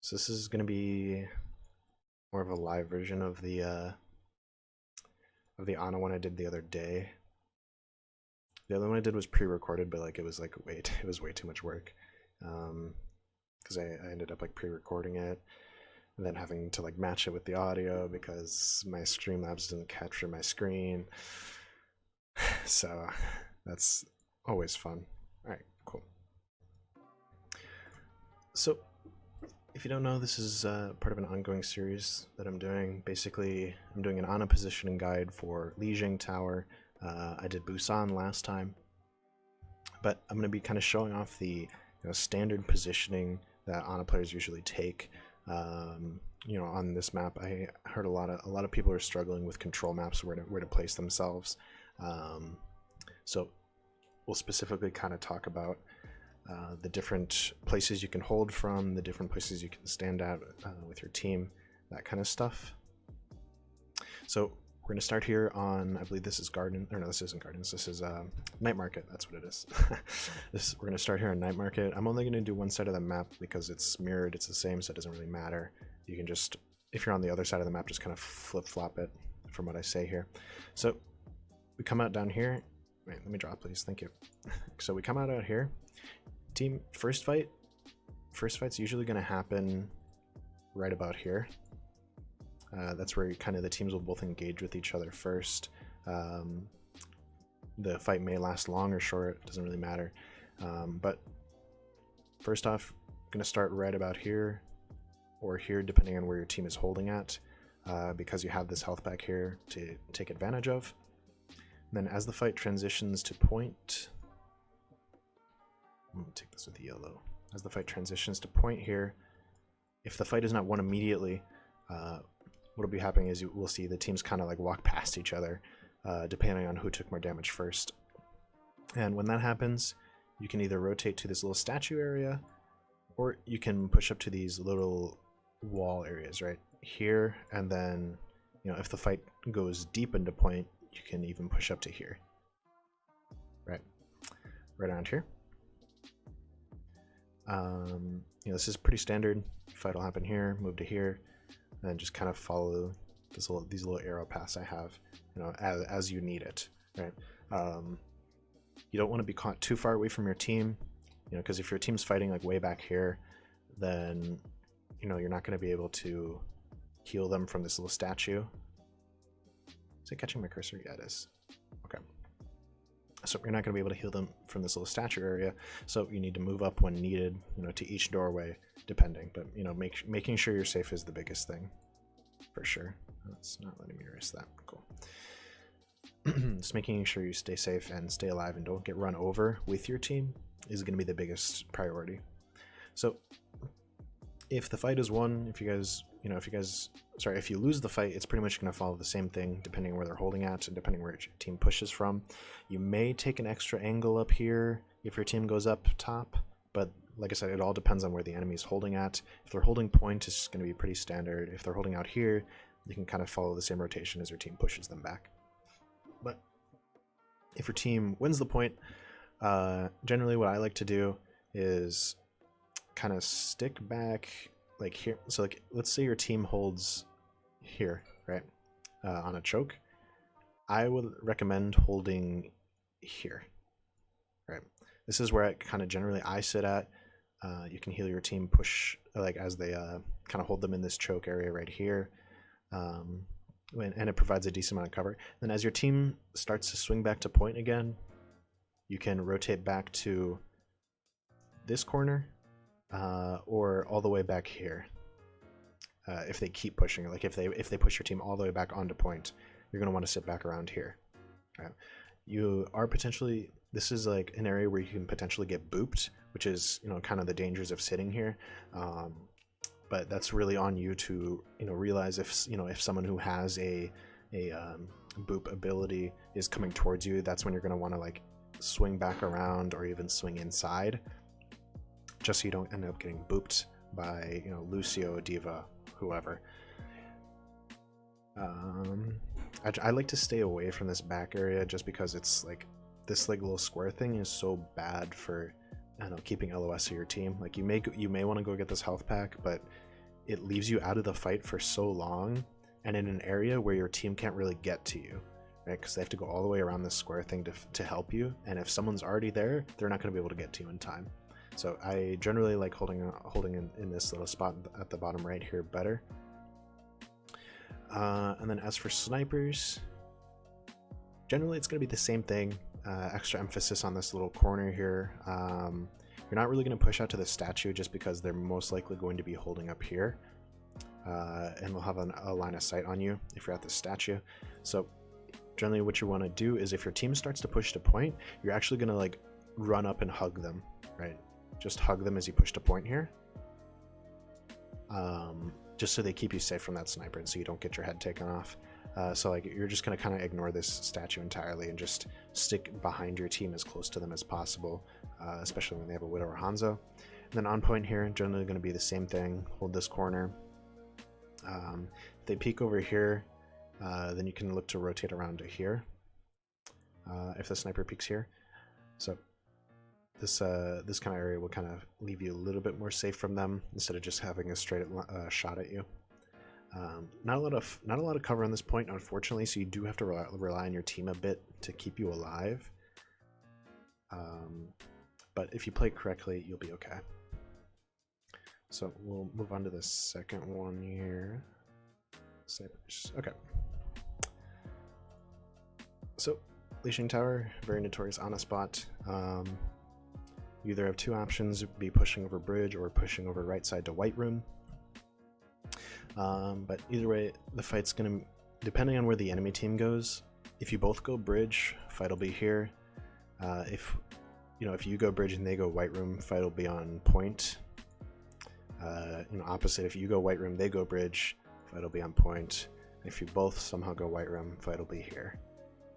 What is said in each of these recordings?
So this is going to be more of a live version of the Ana one I did the other day. The other one I did was pre-recorded, but like it was way too much work, because I ended up like pre-recording it and then having to like match it with the audio because my Streamlabs didn't capture my screen. So that's always fun. All right, cool. So if you don't know, this is part of an ongoing series that I'm doing. Basically, I'm doing an Ana positioning guide for Lijang Tower. I did Busan last time, but I'm going to be kind of showing off the standard positioning that Ana players usually take. On this map, I heard a lot of people are struggling with control maps, where to place themselves. So we'll specifically kind of talk about the different places you can hold from, the different places you can stand at with your team, that kind of stuff. So we're going to start here on, I believe this is Garden, or no, this isn't Gardens, this is Night Market, that's what it is. We're going to start here on Night Market. I'm only going to do one side of the map because it's mirrored, it's the same, so it doesn't really matter. You can just, if you're on the other side of the map, just kind of flip-flop it from what I say here. So we come out down here. Wait, let me draw, please, thank you. So we come out here. Team first fight's usually going to happen right about here. That's where kind of the teams will both engage with each other first. The fight may last long or short, doesn't really matter. But first off, I'm going to start right about here or here, depending on where your team is holding at, because you have this health pack here to take advantage of. And then as the fight transitions to point, I'm going to take this with yellow. As the fight transitions to point here, if the fight is not won immediately, what will be happening is you will see the teams kind of like walk past each other, depending on who took more damage first. And when that happens, you can either rotate to this little statue area, or you can push up to these little wall areas right here. And then, if the fight goes deep into point, you can even push up to here, right around here. This is pretty standard. Fight will happen here, move to here, and then just kind of follow these little arrow paths I have, as you need it, right? You don't want to be caught too far away from your team, because if your team's fighting like way back here, then you're not going to be able to heal them from this little statue. Is it catching my cursor? Yeah, it is. Okay. So you're not going to be able to heal them from this little statue area, so you need to move up when needed, to each doorway, depending. But making sure you're safe is the biggest thing, for sure. It's not letting me erase that. Cool. Just making sure you stay safe and stay alive and don't get run over with your team is going to be the biggest priority. So if the fight is won, if you lose the fight, it's pretty much going to follow the same thing depending on where they're holding at and depending where your team pushes from. You may take an extra angle up here if your team goes up top, but like I said, it all depends on where the enemy is holding at. If they're holding point, it's going to be pretty standard. If they're holding out here, you can kind of follow the same rotation as your team pushes them back. But if your team wins the point, generally what I like to do is kind of stick back like here. So like, let's say your team holds here, right, on a choke. I would recommend holding here, right? This is where I sit at. You can heal your team push like as they kind of hold them in this choke area right here, and it provides a decent amount of cover. Then as your team starts to swing back to point again, you can rotate back to this corner, or all the way back here. If they keep pushing, like if they push your team all the way back onto point, you're going to want to sit back around here. Right? You are potentially, this is like an area where you can potentially get booped, which is kind of the dangers of sitting here. But that's really on you to realize if someone who has a boop ability is coming towards you, that's when you're going to want to like swing back around or even swing inside, just so you don't end up getting booped by Lucio, Diva, whoever. I like to stay away from this back area just because it's like this like little square thing is so bad for keeping LOS of your team. Like you may want to go get this health pack, but it leaves you out of the fight for so long and in an area where your team can't really get to you, right? Because they have to go all the way around this square thing to help you, and if someone's already there, they're not going to be able to get to you in time. So I generally like holding in this little spot at the bottom right here better. And then as for snipers, generally it's going to be the same thing. Extra emphasis on this little corner here. You're not really going to push out to the statue just because they're most likely going to be holding up here. And we'll have a line of sight on you if you're at the statue. So generally what you want to do is if your team starts to push to point, you're actually going to like run up and hug them, right? Just hug them as you push to point here. Just so they keep you safe from that sniper and so you don't get your head taken off. So like you're just going to kind of ignore this statue entirely and just stick behind your team as close to them as possible, especially when they have a Widow or Hanzo. And then on point here, generally going to be the same thing. Hold this corner. If they peek over here, then you can look to rotate around to here if the sniper peeks here. So this kind of area will kind of leave you a little bit more safe from them instead of just having a straight shot at you. Not a lot of cover on this point, unfortunately, so you do have to rely on your team a bit to keep you alive. But if you play correctly, you'll be okay. So we'll move on to the second one here. Snipers. Okay. So Lijang Tower, very notorious on a spot. You either have two options: be pushing over bridge or pushing over right side to white room. But either way, the fight's gonna, depending on where the enemy team goes. If you both go bridge, fight will be here. If you go bridge and they go white room, fight will be on point. Opposite, if you go white room, they go bridge, fight will be on point. If you both somehow go white room, fight will be here.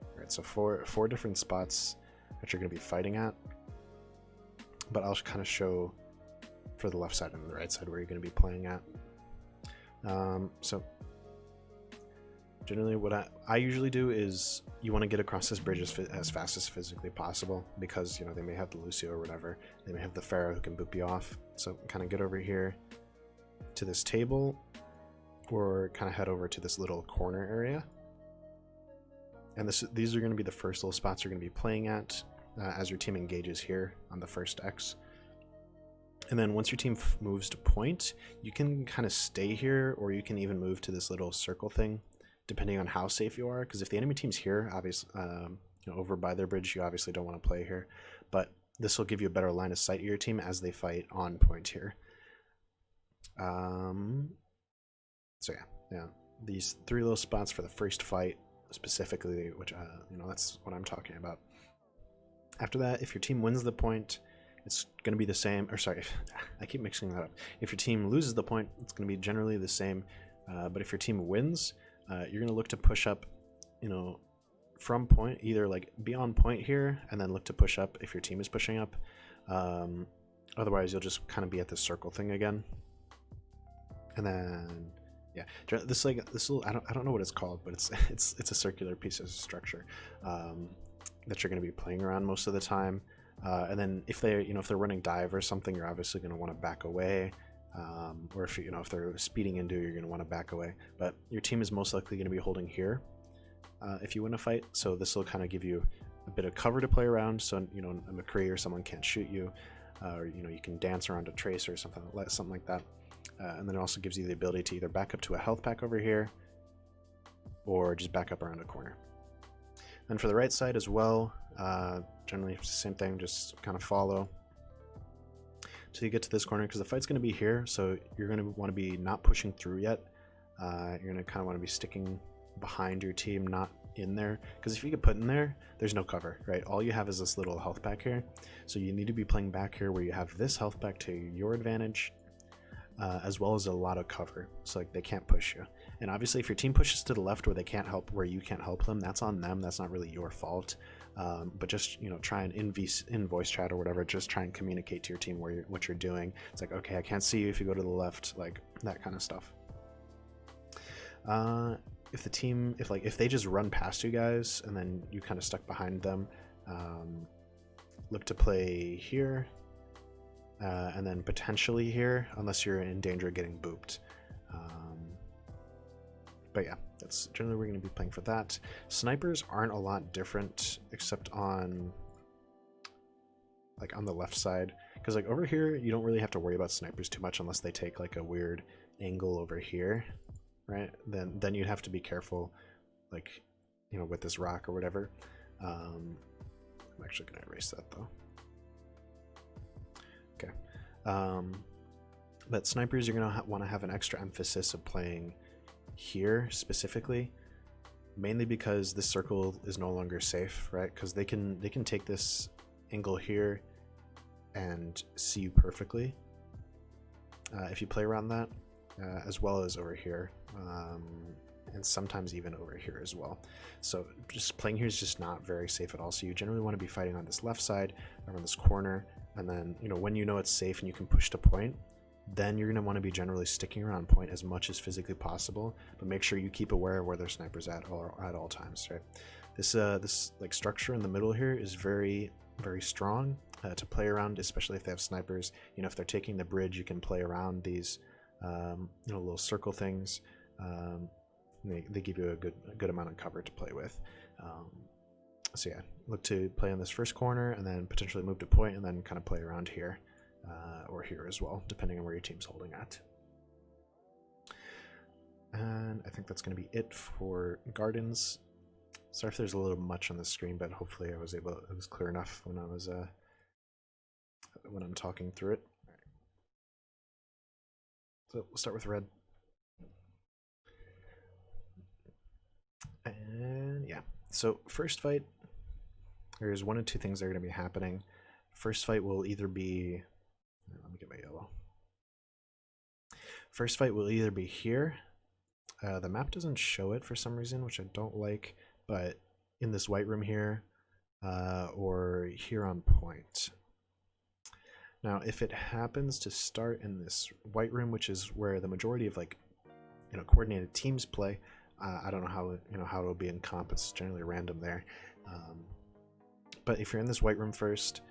All right, so four different spots that you're going to be fighting at. But I'll kind of show for the left side and the right side where you're going to be playing at. So generally what I usually do is you want to get across this bridge as fast as physically possible because, they may have the Lucio or whatever. They may have the Pharaoh who can boop you off. So kind of get over here to this table or kind of head over to this little corner area. And these are going to be the first little spots you're going to be playing at as your team engages here on the first X. And then once your team moves to point, you can kind of stay here or you can even move to this little circle thing, depending on how safe you are. Because if the enemy team's here, obviously, over by their bridge, you obviously don't want to play here. But this will give you a better line of sight of your team as they fight on point here. So yeah, these three little spots for the first fight specifically, which that's what I'm talking about. After that, if your team wins the point, it's going to be the same. Or sorry, I keep mixing that up. If your team loses the point, it's going to be generally the same. But if your team wins, you're going to look to push up, from point, either like beyond point here, and then look to push up if your team is pushing up. Otherwise, you'll just kind of be at this circle thing again. And then, yeah, this little, I don't know what it's called, but it's a circular piece of structure that you're going to be playing around most of the time. And then if they're running dive or something, you're obviously going to want to back away. Or if they're speeding into, you're going to want to back away. But your team is most likely going to be holding here if you win a fight. So this will kind of give you a bit of cover to play around. So a McCree or someone can't shoot you, or you can dance around a tracer or something like that. And then it also gives you the ability to either back up to a health pack over here, or just back up around a corner. And for the right side as well, generally it's the same thing, just kind of follow till you get to this corner, because the fight's going to be here, so you're going to want to be not pushing through yet. You're going to kind of want to be sticking behind your team, not in there, because if you get put in there, there's no cover, right? All you have is this little health pack here, so you need to be playing back here where you have this health pack to your advantage, as well as a lot of cover, so like they can't push you. And obviously if your team pushes to the left where you can't help them, that's on them, that's not really your fault. But just try and in voice chat or whatever, just try and communicate to your team what you're doing. It's like, okay, I can't see you if you go to the left, like that kind of stuff. If they just run past you guys and then you kind of stuck behind them, look to play here, and then potentially here, unless you're in danger of getting booped. But yeah, that's generally we're going to be playing for that. Snipers aren't a lot different, except on like on the left side, because like over here you don't really have to worry about snipers too much unless they take like a weird angle over here, right? Then you'd have to be careful, like, you know, with this rock or whatever. I'm actually going to erase that though. Okay. But snipers, you're going to want to have an extra emphasis of playing here specifically, mainly because this circle is no longer safe, right? Because they can take this angle here and see you perfectly if you play around that, as well as over here, and sometimes even over here as well. So just playing here is just not very safe at all. So you generally want to be fighting on this left side, around this corner, and then, you know, when you know it's safe and you can push to point, then you're going to want to be generally sticking around point as much as physically possible, but make sure you keep aware of where their snipers at all times, right? This like structure in the middle here is very strong to play around, especially if they have snipers. You know, if they're taking the bridge, you can play around these you know, little circle things. They give you a good amount of cover to play with. So yeah, look to play on this first corner and then potentially move to point and then kind of play around here. Or here as well, depending on where your team's holding at. And I think that's going to be it for gardens. Sorry if there's a little much on the screen, but hopefully it was clear enough when I was when I'm talking through it. All right. So we'll start with red. And yeah, so first fight, there's one of two things that are going to be happening. First fight will either be, let me get my yellow. First fight will either be here. The map doesn't show it for some reason, which I don't like, but in this white room here, or here on point. Now, if it happens to start in this white room, which is where the majority of, like, you know, coordinated teams play, I don't know how, you know, how it'll be in comp. It's generally random there. But if you're in this white room first,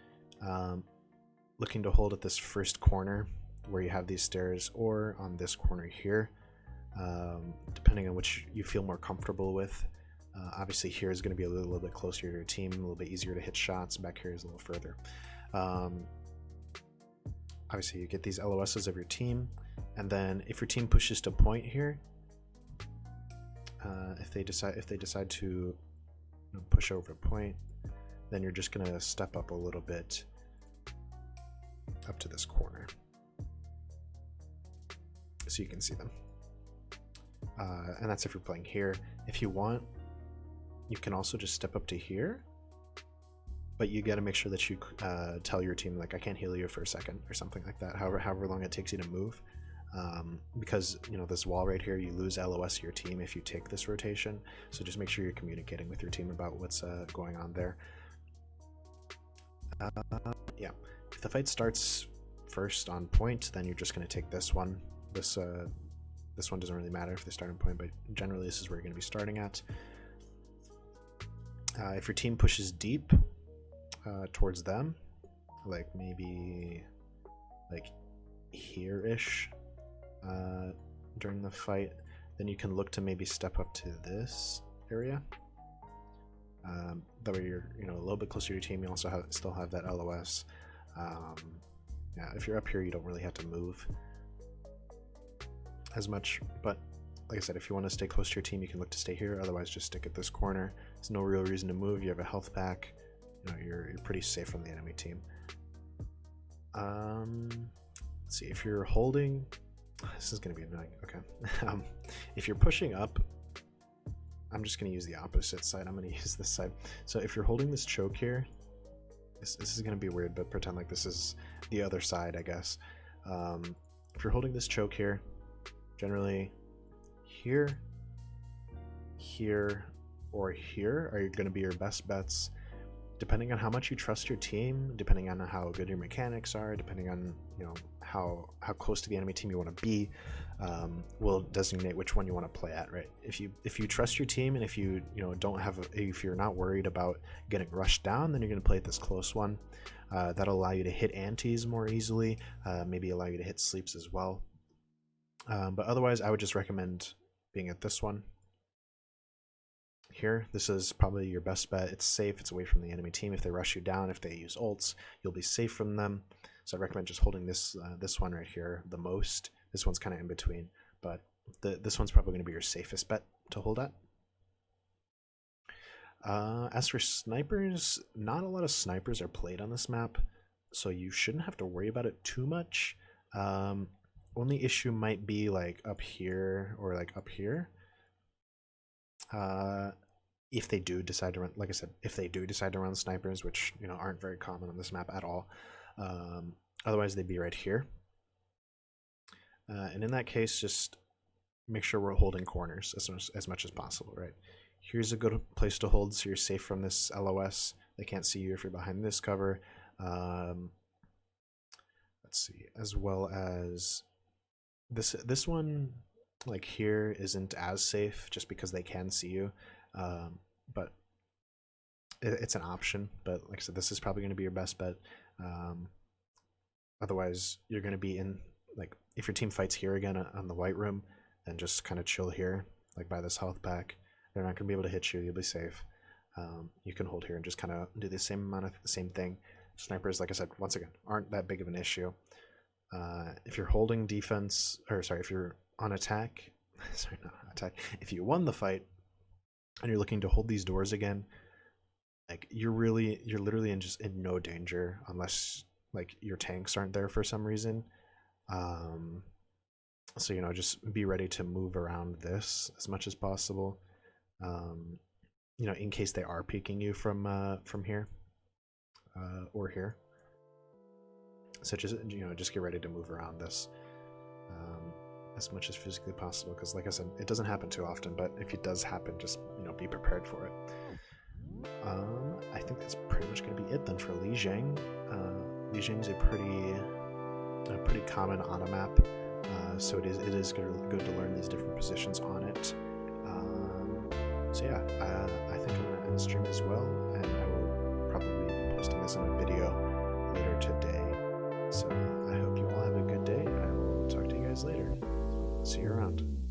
looking to hold at this first corner where you have these stairs, or on this corner here, depending on which you feel more comfortable with. Obviously here is going to be a little bit closer to your team, a little bit easier to hit shots. Back here is a little further. Obviously you get these LOSs of your team, and then if your team pushes to point here, if they decide to, you know, push over point, then you're just going to step up a little bit up to this corner so you can see them, and that's if you're playing here. If you want, you can also just step up to here, but you got to make sure that you tell your team, like, I can't heal you for a second or something like that, however long it takes you to move, because, you know, this wall right here, you lose LOS to your team if you take this rotation. So just make sure you're communicating with your team about what's going on there. Yeah, if the fight starts first on point, then you're just going to take this one. This one doesn't really matter if they start on point, but generally this is where you're going to be starting at. If your team pushes deep towards them, like maybe like here-ish during the fight, then you can look to maybe step up to this area. That way you're, you know, a little bit closer to your team. You also still have that LOS. Yeah, if you're up here, you don't really have to move as much, but like I said, if you want to stay close to your team, you can look to stay here. Otherwise, just stick at this corner. There's no real reason to move. You have a health pack. You know, you're pretty safe from the enemy team. Let's see, if you're holding, this is going to be annoying. Okay. If you're pushing up, I'm just going to use the opposite side. I'm going to use this side. So if you're holding this choke here, this is going to be weird, but pretend like this is the other side, I guess. If you're holding this choke here, generally here, here, or here are going to be your best bets, depending on how much you trust your team, depending on how good your mechanics are, depending on, you know, how close to the enemy team you want to be, will designate which one you want to play at, right? If you trust your team, and if you don't have if you're not worried about getting rushed down, then you're going to play at this close one. That'll allow you to hit antis more easily, maybe allow you to hit sleeps as well. But otherwise, I would just recommend being at this one, here, this is probably your best bet. It's safe, it's away from the enemy team. If they rush you down, if they use ults, you'll be safe from them. So I recommend just holding this this one right here the most. This one's kind of in between, but this one's probably going to be your safest bet to hold at. As for snipers, not a lot of snipers are played on this map, so you shouldn't have to worry about it too much. Only issue might be like up here or like up here. If they do decide to run, like I said, if they do decide to run snipers, which aren't very common on this map at all, otherwise they'd be right here. And in that case, just make sure we're holding corners as much as possible, right? Here's a good place to hold, so you're safe from this LOS. They can't see you if you're behind this cover. Let's see, as well as this one, like here, isn't as safe just because they can see you, but it's an option. But like I said, this is probably going to be your best bet. Otherwise, you're going to be in, like, if your team fights here again on the white room, then just kind of chill here, like by this health pack. They're not going to be able to hit you. You'll be safe. You can hold here and just kind of do the same thing. Snipers, like I said, once again, aren't that big of an issue. If you're holding defense, or sorry, if you're on attack, sorry, not attack. If you won the fight and you're looking to hold these doors again, like you're literally in no danger unless like your tanks aren't there for some reason. So just be ready to move around this as much as possible. In case they are peeking you from here or here. So just get ready to move around this as much as physically possible, because like I said, it doesn't happen too often, but if it does happen, just be prepared for it. I think that's pretty much going to be it then for Lijang. Lijang's a pretty common on a map, so it is good to learn these different positions on it. So yeah, I think I'm going to end the stream as well, and I will probably be posting this in a video later today. So I hope you all have a good day, and I will talk to you guys later. See you around.